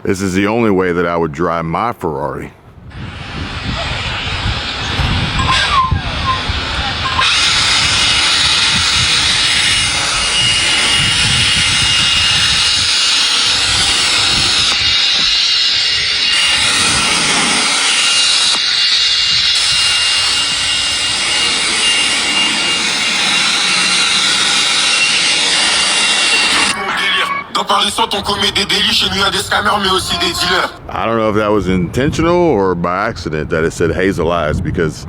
This is the only way that I would drive my Ferrari. I don't know if that was intentional or by accident that it said Hazel Eyes, because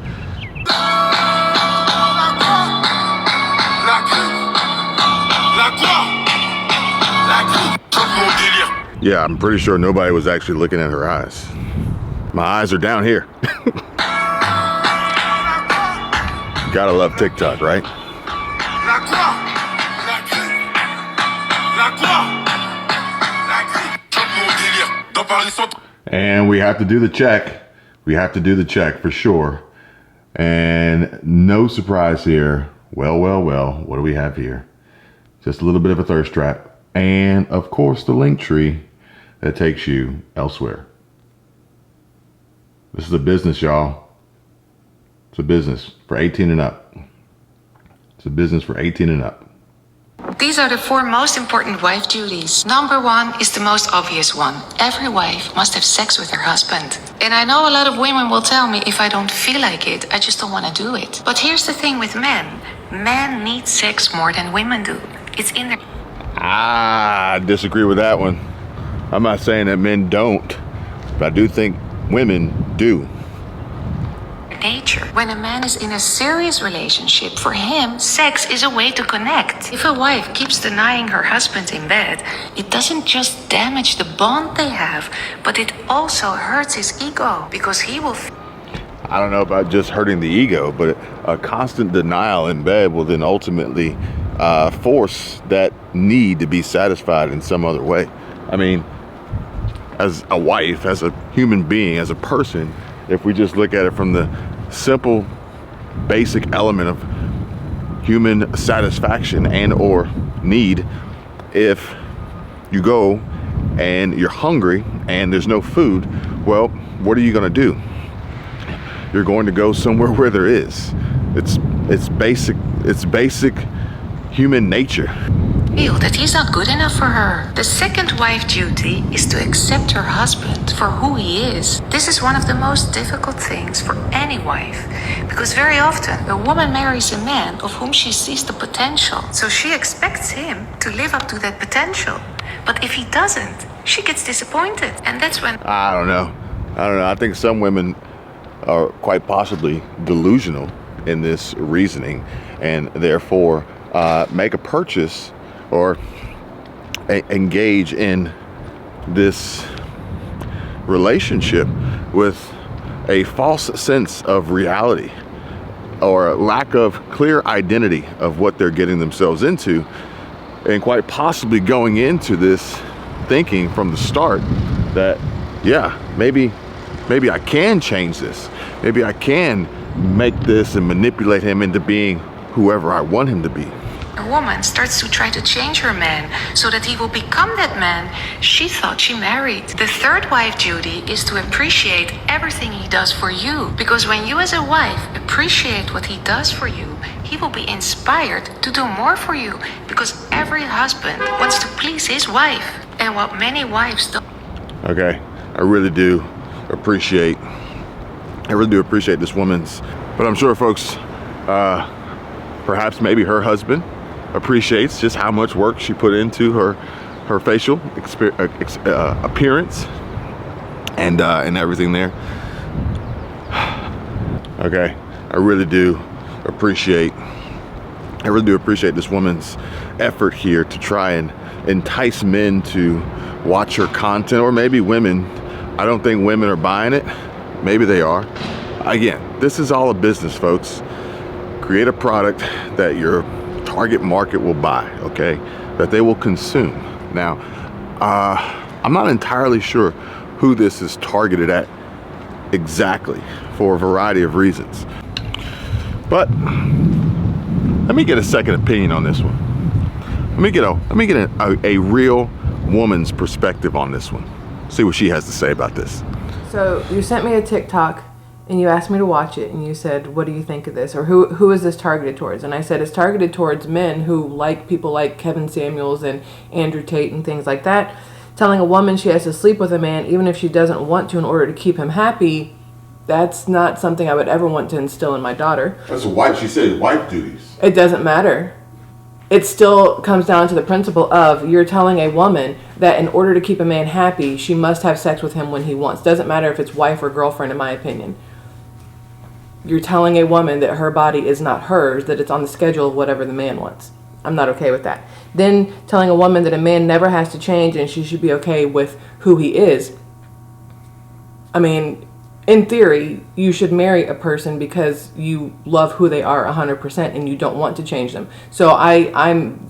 yeah, I'm pretty sure nobody was actually looking at her eyes. My eyes are down here. Gotta love TikTok, right? And we have to do the check. We have to do the check for sure. And no surprise here. Well, what do we have here? Just a little bit of a thirst trap. And of course the link tree that takes you elsewhere. This is a business, y'all. It's a business for 18 and up. It's a business for 18 and up. These are the 4 most important wife duties. Number 1 is the most obvious one. Every wife must have sex with her husband. And I know a lot of women will tell me if I don't feel like it, I just don't want to do it. But here's the thing with men. Men need sex more than women do. It's in their... I disagree with that one. I'm not saying that men don't, but I do think women do. Nature. When a man is in a serious relationship, for him, sex is a way to connect. If a wife keeps denying her husband in bed, it doesn't just damage the bond they have, but it also hurts his ego, because he will... I don't know about just hurting the ego, but a constant denial in bed will then ultimately force that need to be satisfied in some other way. I mean, as a wife, as a human being, as a person, if we just look at it from the simple basic element of human satisfaction and or need, if you go and you're hungry and there's no food, well, what are you going to do? You're going to go somewhere where there is. It's basic human nature. Feel that he's not good enough for her. The second wife duty is to accept her husband for who he is. This is one of the most difficult things for any wife, because very often a woman marries a man of whom she sees the potential, so she expects him to live up to that potential. But if he doesn't, she gets disappointed, and that's when... I don't know. I think some women are quite possibly delusional in this reasoning, and therefore make a purchase or engage in this relationship with a false sense of reality or a lack of clear identity of what they're getting themselves into, and quite possibly going into this thinking from the start that, yeah, maybe I can change this. Maybe I can make this and manipulate him into being whoever I want him to be. A woman starts to try to change her man so that he will become that man she thought she married. The third wife duty is to appreciate everything he does for you. Because when you as a wife appreciate what he does for you, he will be inspired to do more for you. Because every husband wants to please his wife. And what many wives don't... Okay, I really do appreciate this woman's, but I'm sure folks, perhaps maybe her husband appreciates just how much work she put into her facial appearance and everything there. Okay, I really do appreciate this woman's effort here to try and entice men to watch her content, or maybe women. I don't think women are buying it. Maybe they are. Again, this is all a business, folks. Create a product that your target market will buy, okay? That they will consume. Now, I'm not entirely sure who this is targeted at exactly, for a variety of reasons. But let me get a second opinion on this one. Let me get a real woman's perspective on this one. see what she has to say about this. So you sent me a TikTok and you asked me to watch it, and you said, what do you think of this? Or who is this targeted towards? And I said, it's targeted towards men who like people like Kevin Samuels and Andrew Tate and things like that. Telling a woman she has to sleep with a man even if she doesn't want to in order to keep him happy, that's not something I would ever want to instill in my daughter. That's wife. She said wife duties. It doesn't matter. It still comes down to the principle of you're telling a woman that in order to keep a man happy, she must have sex with him when he wants. Doesn't matter if it's wife or girlfriend, in my opinion. You're telling a woman that her body is not hers, that it's on the schedule of whatever the man wants. I'm not okay with that. Then telling a woman that a man never has to change and she should be okay with who he is. I mean, in theory, you should marry a person because you love who they are 100% and you don't want to change them. So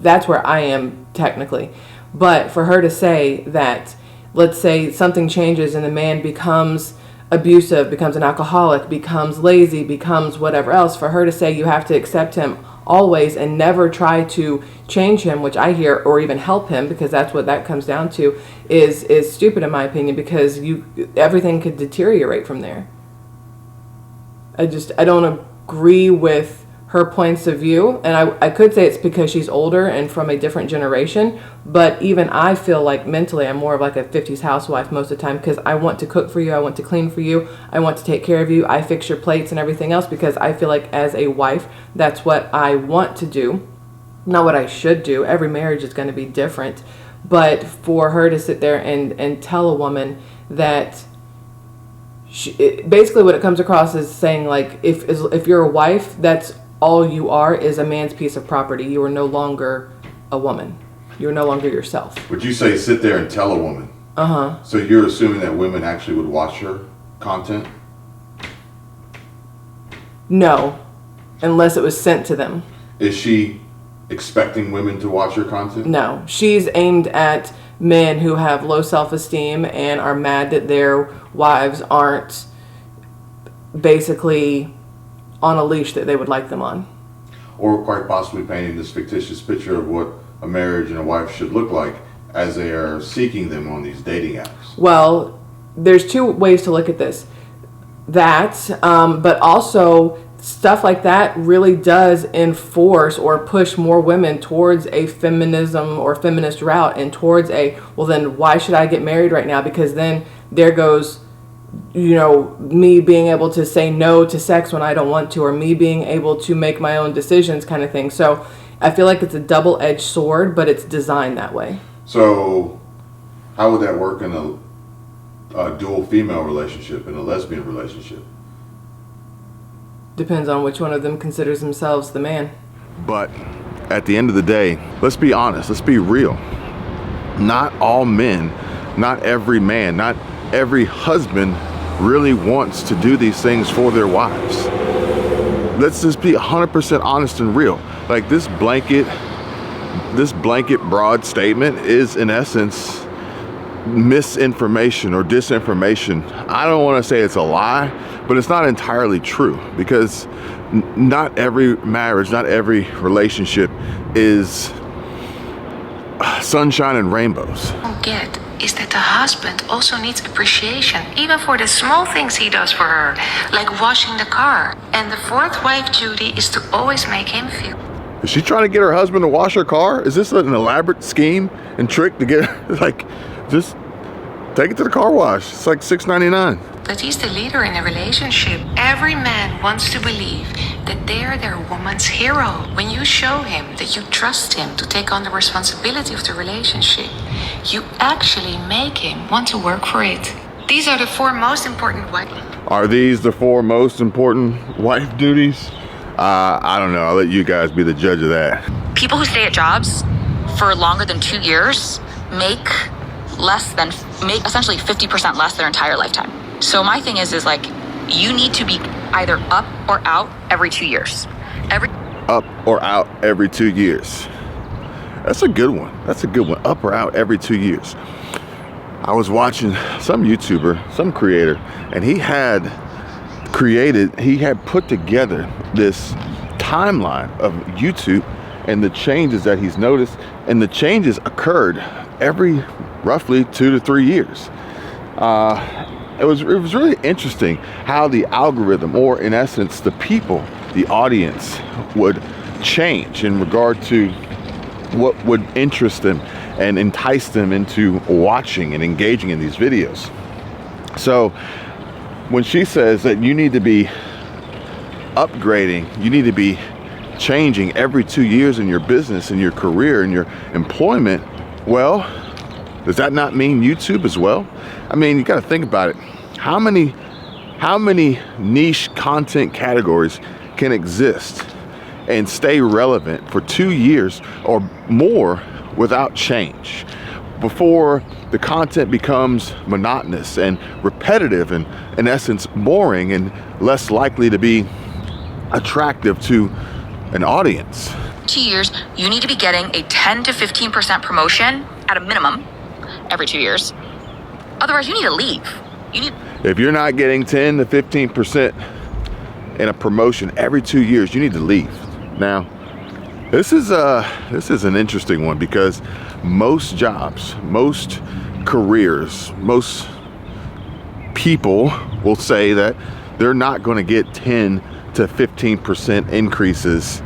that's where I am technically. But for her to say that, let's say something changes and the man becomes abusive, becomes an alcoholic, becomes lazy, becomes whatever else, for her to say you have to accept him always and never try to change him, which I hear, or even help him, because that's what that comes down to, is stupid in my opinion, because everything could deteriorate from there. I don't agree with her points of view, and I could say it's because she's older and from a different generation, but even I feel like mentally I'm more of like a 50s housewife most of the time, because I want to cook for you, I want to clean for you, I want to take care of you, I fix your plates and everything else, because I feel like as a wife, that's what I want to do, not what I should do. Every marriage is going to be different, but for her to sit there and tell a woman that basically what it comes across is saying, like, if you're a wife, that's all you are, is a man's piece of property. You are no longer a woman. You're no longer yourself. But you say sit there and tell a woman. Uh-huh. So you're assuming that women actually would watch her content? No, unless it was sent to them. Is she expecting women to watch her content? No, she's aimed at men who have low self-esteem and are mad that their wives aren't basically on a leash that they would like them on. Or quite possibly painting this fictitious picture of what a marriage and a wife should look like as they are seeking them on these dating apps. Well, there's two ways to look at this. But also stuff like that really does enforce or push more women towards a feminism or feminist route and towards well then why should I get married right now? Because then there goes, me being able to say no to sex when I don't want to, or me being able to make my own decisions kind of thing. So I feel like it's a double-edged sword, but it's designed that way. So how would that work in a dual female relationship, in a lesbian relationship? Depends on which one of them considers themselves the man. But at the end of the day, let's be honest, let's be real. Not all men, not every man, not every husband really wants to do these things for their wives. Let's just be 100% honest and real. Like this blanket broad statement is in essence misinformation or disinformation. I don't want to say it's a lie, but it's not entirely true, because not every marriage, not every relationship is sunshine and rainbows. Get is that the husband also needs appreciation, even for the small things he does for her, like washing the car. And the fourth wife duty is to always make him feel. Is she trying to get her husband to wash her car? Is this an elaborate scheme and trick to get her, like, just take it to the car wash? It's like $6.99. That he's the leader in a relationship. Every man wants to believe that they're their woman's hero. When you show him that you trust him to take on the responsibility of the relationship, you actually make him want to work for it. These are the four most important wife. Are these the four most important wife duties? I don't know. I'll let you guys be the judge of that. People who stay at jobs for longer than 2 years make essentially 50% less their entire lifetime. So my thing is like, you need to be either up or out every 2 years. Up or out every 2 years. That's a good one. That's a good one. Up or out every 2 years. I was watching some YouTuber, some creator, and he had put together this timeline of YouTube and the changes that he's noticed, and the changes occurred every roughly 2 to 3 years. it was really interesting how the algorithm, or in essence the people, the audience, would change in regard to what would interest them and entice them into watching and engaging in these videos. So when she says that you need to be upgrading, you need to be changing every 2 years in your business, in your career, in your employment, well, does that not mean YouTube as well? I mean, you got to think about it. How many niche content categories can exist and stay relevant for 2 years or more without change before the content becomes monotonous and repetitive and, in essence, boring and less likely to be attractive to an audience? 2 years, you need to be getting a 10 to 15% promotion at a minimum every 2 years. Otherwise, you need to leave. If you're not getting 10 to 15% in a promotion every 2 years, you need to leave. Now, this is an interesting one, because most jobs, most careers, most people will say that they're not going to get 10 to 15% increases.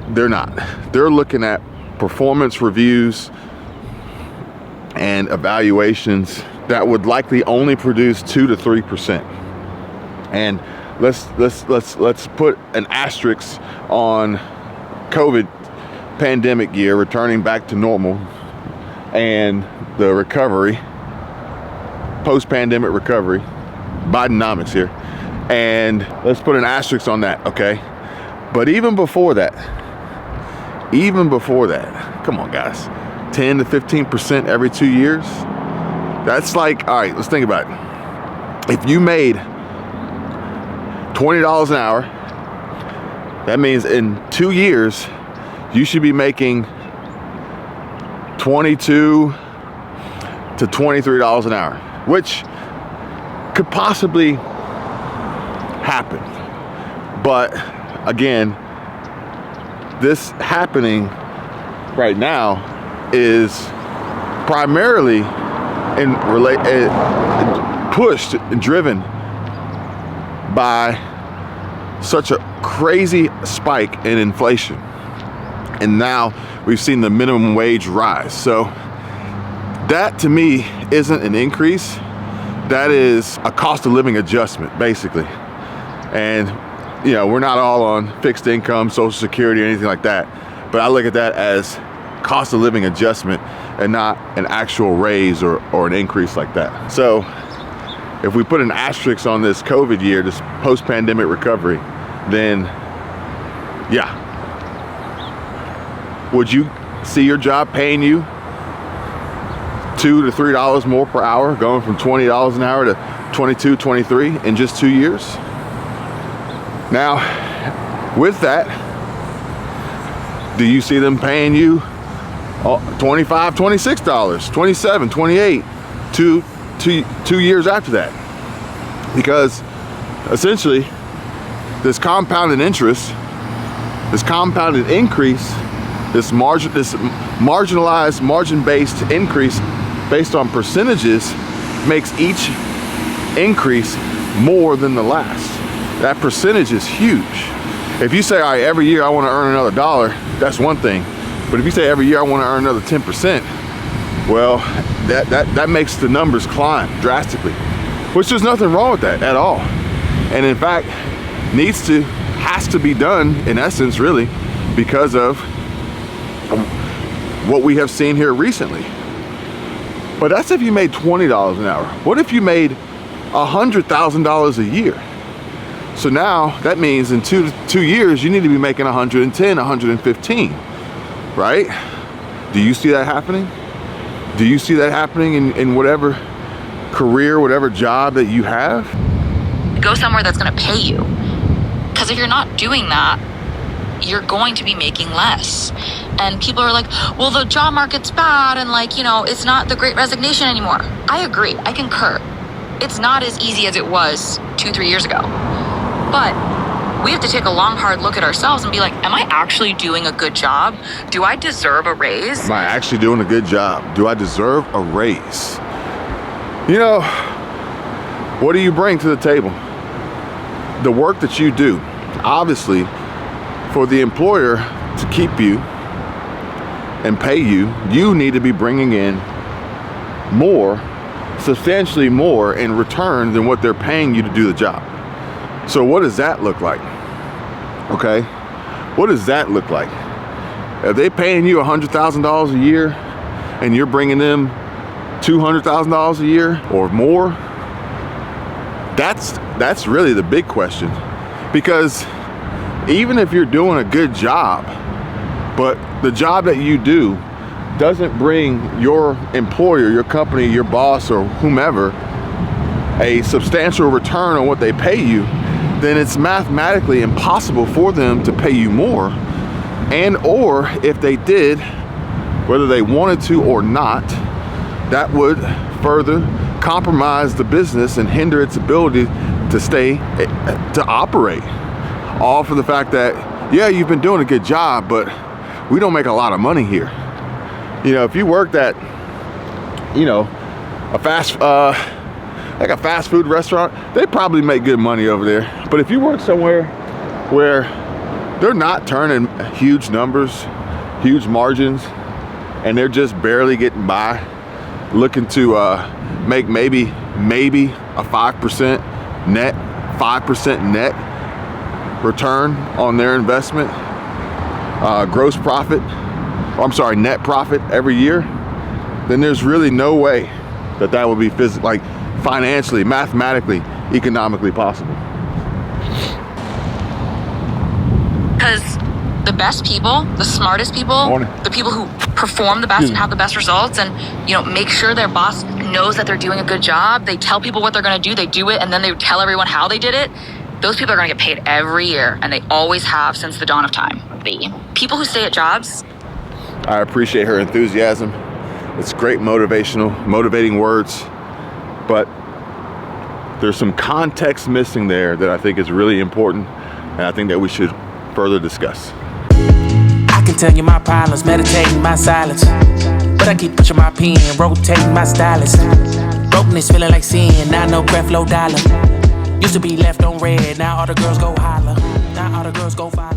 They're not. They're looking at performance reviews and evaluations that would likely only produce 2 to 3%. And let's put an asterisk on COVID pandemic year returning back to normal and the recovery, post-pandemic recovery, Bidenomics here, and let's put an asterisk on that, okay? But even before that, come on guys, 10 to 15% every 2 years, that's like, all right, let's think about it. If you made $20 an hour, that means in 2 years, you should be making $22 to $23 an hour, which could possibly happen. But again, this happening right now is primarily pushed and driven by such a crazy spike in inflation. And now we've seen the minimum wage rise. So that to me isn't an increase. That is a cost of living adjustment, basically. And you know, we're not all on fixed income, Social Security, or anything like that. But I look at that as cost of living adjustment and not an actual raise or an increase like that. So if we put an asterisk on this COVID year, this post-pandemic recovery, then yeah. Would you see your job paying you $2 to $3 more per hour, going from $20 an hour to $22, $23 in just 2 years? Now, with that, do you see them paying you $25, $26, $27, $28 2 years after that? Because essentially, this compounded interest, this compounded increase, this marginalized, margin-based increase based on percentages makes each increase more than the last. That percentage is huge. If you say, all right, every year I want to earn another $1, that's one thing. But if you say every year I want to earn another 10%, well, that makes the numbers climb drastically, which there's nothing wrong with that at all. And in fact, has to be done in essence, really, because of what we have seen here recently. But that's if you made $20 an hour. What if you made $100,000 a year? So now that means in 2 years, you need to be making 110, 115, right? Do you see that happening? Do you see that happening in whatever career, whatever job that you have? Go somewhere that's going to pay you. Because if you're not doing that, you're going to be making less. And people are like, well, the job market's bad, and like, you know, it's not the great resignation anymore. I agree. I concur. It's not as easy as it was 2-3 years ago. But we have to take a long, hard look at ourselves and be like, am I actually doing a good job? Do I deserve a raise? Am I actually doing a good job? Do I deserve a raise? You know, what do you bring to the table? The work that you do. Obviously, for the employer to keep you and pay you, you need to be bringing in more, substantially more in return than what they're paying you to do the job. So what does that look like? Okay, what does that look like? Are they paying you $100,000 a year and you're bringing them $200,000 a year or more? That's really the big question. Because even if you're doing a good job, but the job that you do doesn't bring your employer, your company, your boss, or whomever a substantial return on what they pay you, then it's mathematically impossible for them to pay you more. And or if they did, whether they wanted to or not, that would further compromise the business and hinder its ability to operate. All for the fact that, yeah, you've been doing a good job, but we don't make a lot of money here. You know, if you worked at, you know, a fast food restaurant, they probably make good money over there. But if you work somewhere where they're not turning huge numbers, huge margins, and they're just barely getting by, looking to make maybe a 5% net return on their investment, net profit every year, then there's really no way that would be financially, mathematically, economically possible. Because the best people, the smartest people, the people who perform the best and have the best results and, you know, make sure their boss knows that they're doing a good job, they tell people what they're going to do, they do it, and then they tell everyone how they did it, those people are going to get paid every year, and they always have since the dawn of time. The people who stay at jobs. I appreciate her enthusiasm. It's great motivating words, but there's some context missing there that I think is really important, and I think that we should further discuss. I can tell you my problems, meditating my silence, but I keep pushing my pen, rotating my stylus. Brokenness feeling like sin, now no breath, low dollar. Used to be left on red, now all the girls go holler. Now all the girls go fire.